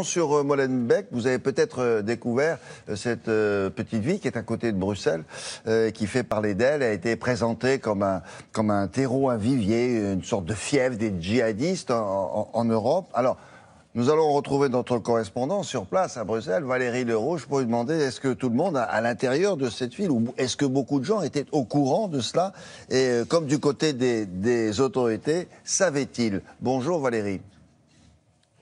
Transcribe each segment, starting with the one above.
Sur Molenbeek, vous avez peut-être découvert cette petite ville qui est à côté de Bruxelles, qui fait parler d'elle, a été présentée comme un terreau, un vivier, une sorte de fief des djihadistes en Europe. Alors, nous allons retrouver notre correspondant sur place à Bruxelles, Valérie Lerouge, pour lui demander est-ce que tout le monde à l'intérieur de cette ville, ou est-ce que beaucoup de gens étaient au courant de cela, et comme du côté des autorités, savaient-ils? Bonjour Valérie.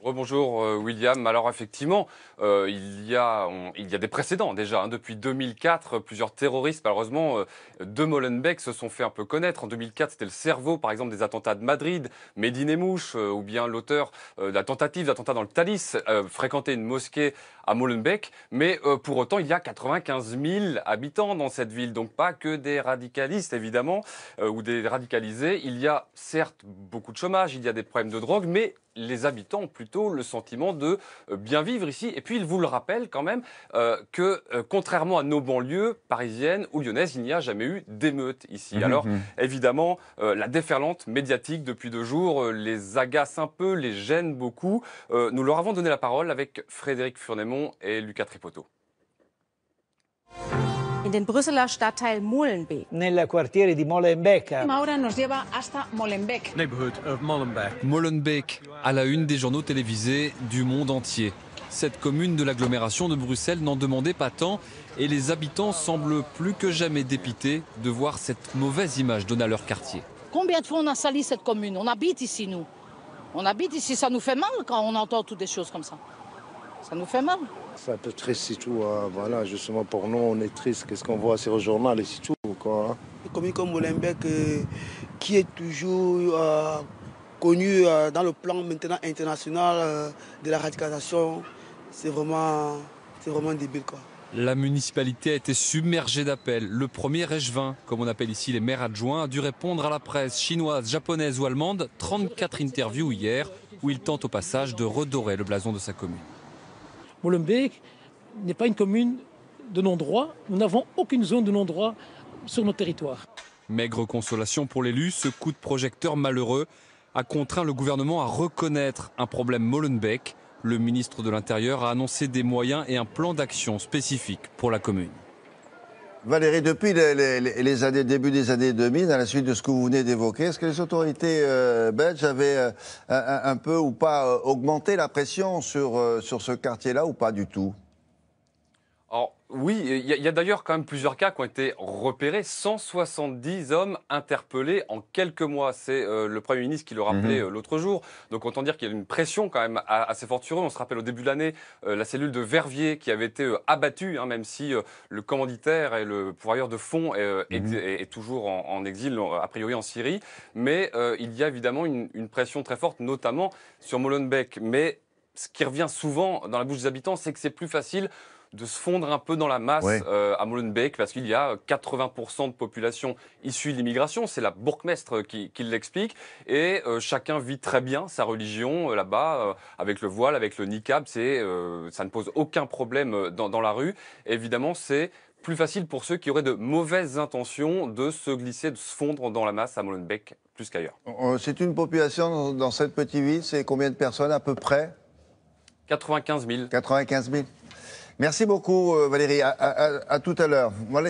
Rebonjour William. Alors effectivement, il y a des précédents déjà. Depuis 2004, plusieurs terroristes, malheureusement, de Molenbeek se sont fait un peu connaître. En 2004, c'était le cerveau, par exemple, des attentats de Madrid, Mehdi Nemmouche, ou bien l'auteur de la tentative d'attentat dans le Thalys, fréquentait une mosquée à Molenbeek. Mais pour autant, il y a 95 000 habitants dans cette ville. Donc pas que des radicalistes, évidemment, ou des radicalisés. Il y a certes beaucoup de chômage, il y a des problèmes de drogue, mais les habitants ont plutôt le sentiment de bien vivre ici. Et puis, ils vous le rappellent quand même que, contrairement à nos banlieues parisiennes ou lyonnaises, il n'y a jamais eu d'émeute ici. Alors, évidemment, la déferlante médiatique depuis 2 jours les agace un peu, les gêne beaucoup. Nous leur avons donné la parole avec Frédéric Furnemont et Lucas Tripotto. In den Brüsseler Stadtteil Molenbeek. Nel quartiere di Molenbeek. Ahora nos lleva hasta Molenbeek. Neighborhood of Molenbeek. Molenbeek, à la une des journaux télévisés du monde entier. Cette commune de l'agglomération de Bruxelles n'en demandait pas tant et les habitants semblent plus que jamais dépités de voir cette mauvaise image donnée à leur quartier. Combien de fois on a sali cette commune? On habite ici, nous. On habite ici, ça nous fait mal quand on entend toutes des choses comme ça. Ça nous fait mal. C'est un peu triste et tout. Voilà, justement pour nous, on est triste. Qu'est-ce qu'on voit sur le journal et c'est tout. Quoi. Une commune comme Molenbeek qui est toujours connue dans le plan maintenant international de la radicalisation, c'est vraiment débile. Quoi. La municipalité a été submergée d'appels. Le premier échevin, comme on appelle ici les maires adjoints, a dû répondre à la presse chinoise, japonaise ou allemande. 34 interviews hier, où il tente au passage de redorer le blason de sa commune. Molenbeek n'est pas une commune de non-droit. Nous n'avons aucune zone de non-droit sur notre territoire. Maigre consolation pour l'élu, ce coup de projecteur malheureux a contraint le gouvernement à reconnaître un problème Molenbeek. Le ministre de l'Intérieur a annoncé des moyens et un plan d'action spécifique pour la commune. Valérie, depuis les début des années 2000, à la suite de ce que vous venez d'évoquer, est-ce que les autorités belges avaient un peu ou pas augmenté la pression sur ce quartier-là ou pas du tout? Alors, oui, il y a d'ailleurs quand même plusieurs cas qui ont été repérés. 170 hommes interpellés en quelques mois. C'est le Premier ministre qui le rappelait l'autre jour. Donc autant dire qu'il y a une pression quand même assez forte sur eux. On se rappelle au début de l'année la cellule de Verviers qui avait été abattue, même si le commanditaire et le pourvoyeur de fonds est toujours en exil, a priori en Syrie. Mais il y a évidemment une pression très forte, notamment sur Molenbeek. Mais ce qui revient souvent dans la bouche des habitants, c'est que c'est plus facile de se fondre un peu dans la masse à Molenbeek parce qu'il y a 80% de population issue de l'immigration. C'est la bourgmestre qui l'explique. Et chacun vit très bien sa religion là-bas, avec le voile, avec le niqab. Ça ne pose aucun problème dans la rue. Et évidemment, c'est plus facile pour ceux qui auraient de mauvaises intentions de se glisser, de se fondre dans la masse à Molenbeek plus qu'ailleurs. C'est une population dans cette petite ville, c'est combien de personnes à peu près? 95 000. 95 000. Merci beaucoup Valérie, à tout à l'heure. Voilà,